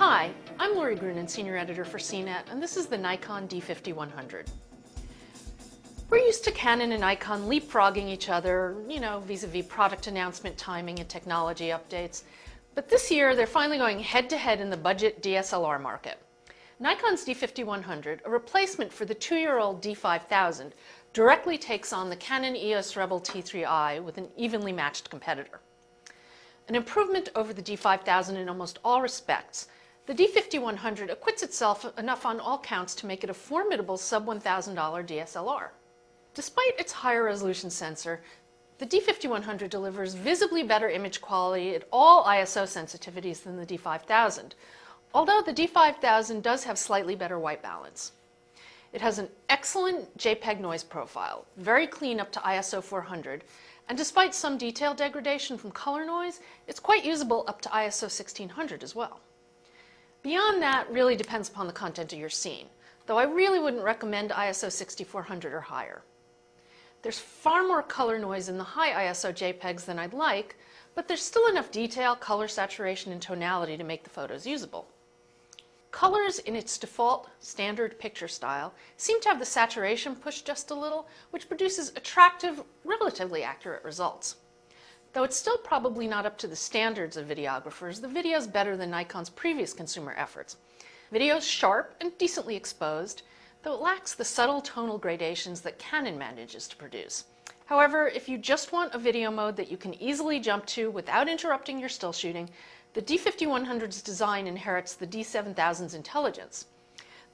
Hi, I'm Lori Grunin, Senior Editor for CNET, and this is the Nikon D5100. We're used to Canon and Nikon leapfrogging each other, vis-a-vis product announcement timing and technology updates. But this year, they're finally going head-to-head in the budget DSLR market. Nikon's D5100, a replacement for the 2-year-old D5000, directly takes on the Canon EOS Rebel T3i with an evenly matched competitor. An improvement over the D5000 in almost all respects, the D5100 acquits itself enough on all counts to make it a formidable sub-$1,000 DSLR. Despite its higher resolution sensor, the D5100 delivers visibly better image quality at all ISO sensitivities than the D5000, although the D5000 does have slightly better white balance. It has an excellent JPEG noise profile, very clean up to ISO 400, and despite some detail degradation from color noise, it's quite usable up to ISO 1600 as well. Beyond that really depends upon the content of your scene, though I really wouldn't recommend ISO 6400 or higher. There's far more color noise in the high ISO JPEGs than I'd like, but there's still enough detail, color saturation, and tonality to make the photos usable. Colors in its default standard picture style seem to have the saturation pushed just a little, which produces attractive, relatively accurate results. Though it's still probably not up to the standards of videographers, the video's better than Nikon's previous consumer efforts. Video's sharp and decently exposed, though it lacks the subtle tonal gradations that Canon manages to produce. However, if you just want a video mode that you can easily jump to without interrupting your still shooting, the D5100's design inherits the D7000's intelligence.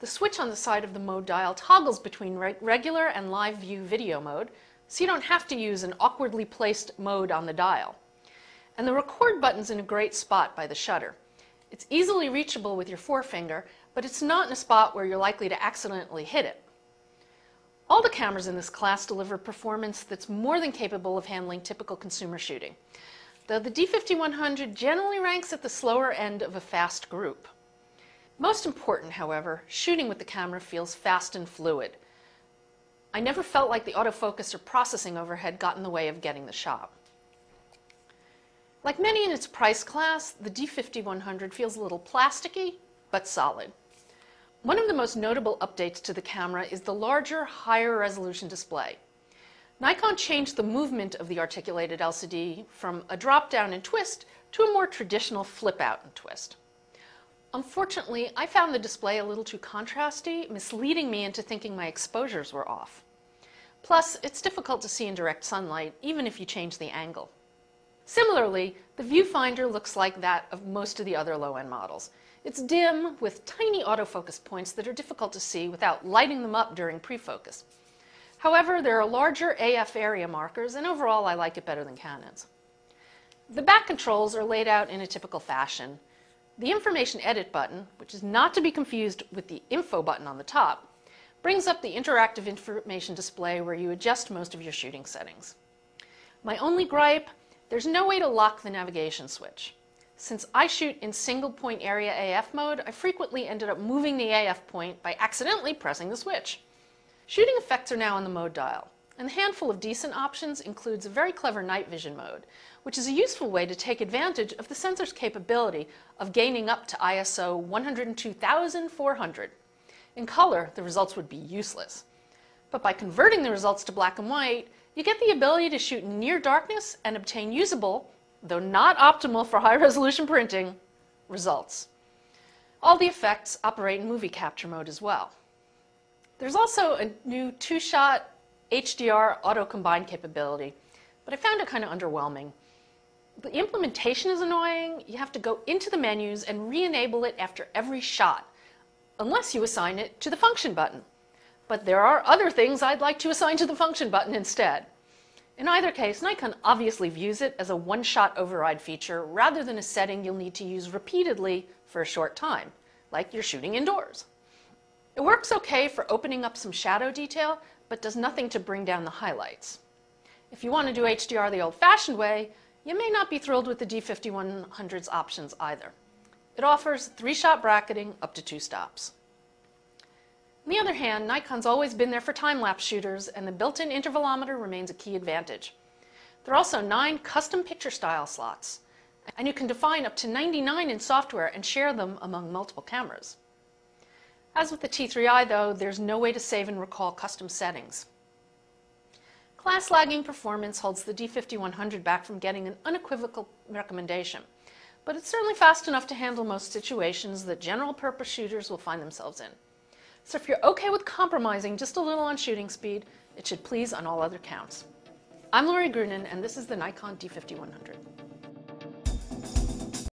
The switch on the side of the mode dial toggles between regular and live view video mode, so you don't have to use an awkwardly placed mode on the dial. And the record button's in a great spot by the shutter. It's easily reachable with your forefinger, but it's not in a spot where you're likely to accidentally hit it. All the cameras in this class deliver performance that's more than capable of handling typical consumer shooting, though the D5100 generally ranks at the slower end of a fast group. Most important, however, shooting with the camera feels fast and fluid. I never felt like the autofocus or processing overhead got in the way of getting the shot. Like many in its price class, the D5100 feels a little plasticky, but solid. One of the most notable updates to the camera is the larger, higher resolution display. Nikon changed the movement of the articulated LCD from a drop down and twist to a more traditional flip out and twist. Unfortunately, I found the display a little too contrasty, misleading me into thinking my exposures were off. Plus, it's difficult to see in direct sunlight, even if you change the angle. Similarly, the viewfinder looks like that of most of the other low-end models. It's dim, with tiny autofocus points that are difficult to see without lighting them up during pre-focus. However, there are larger AF area markers, and overall I like it better than Canon's. The back controls are laid out in a typical fashion. The Information Edit button, which is not to be confused with the Info button on the top, brings up the interactive information display where you adjust most of your shooting settings. My only gripe, there's no way to lock the navigation switch. Since I shoot in single point area AF mode, I frequently ended up moving the AF point by accidentally pressing the switch. Shooting effects are now on the mode dial, and the handful of decent options includes a very clever night vision mode, which is a useful way to take advantage of the sensor's capability of gaining up to ISO 102,400. In color, the results would be useless. But by converting the results to black and white, you get the ability to shoot in near darkness and obtain usable, though not optimal for high-resolution printing, results. All the effects operate in movie capture mode as well. There's also a new 2-shot HDR auto-combine capability, but I found it kind of underwhelming. The implementation is annoying. You have to go into the menus and re-enable it after every shot, unless you assign it to the function button. But there are other things I'd like to assign to the function button instead. In either case, Nikon obviously views it as a one-shot override feature rather than a setting you'll need to use repeatedly for a short time, like you're shooting indoors. It works okay for opening up some shadow detail, but does nothing to bring down the highlights. If you want to do HDR the old-fashioned way, you may not be thrilled with the D5100's options either. It offers 3-shot bracketing up to 2 stops. On the other hand, Nikon's always been there for time-lapse shooters, and the built-in intervalometer remains a key advantage. There are also 9 custom picture style slots. and you can define up to 99 in software and share them among multiple cameras. As with the T3i though, there's no way to save and recall custom settings. Class-lagging performance holds the D5100 back from getting an unequivocal recommendation, but it's certainly fast enough to handle most situations that general-purpose shooters will find themselves in. So if you're okay with compromising just a little on shooting speed, it should please on all other counts. I'm Lori Grunin, and this is the Nikon D5100.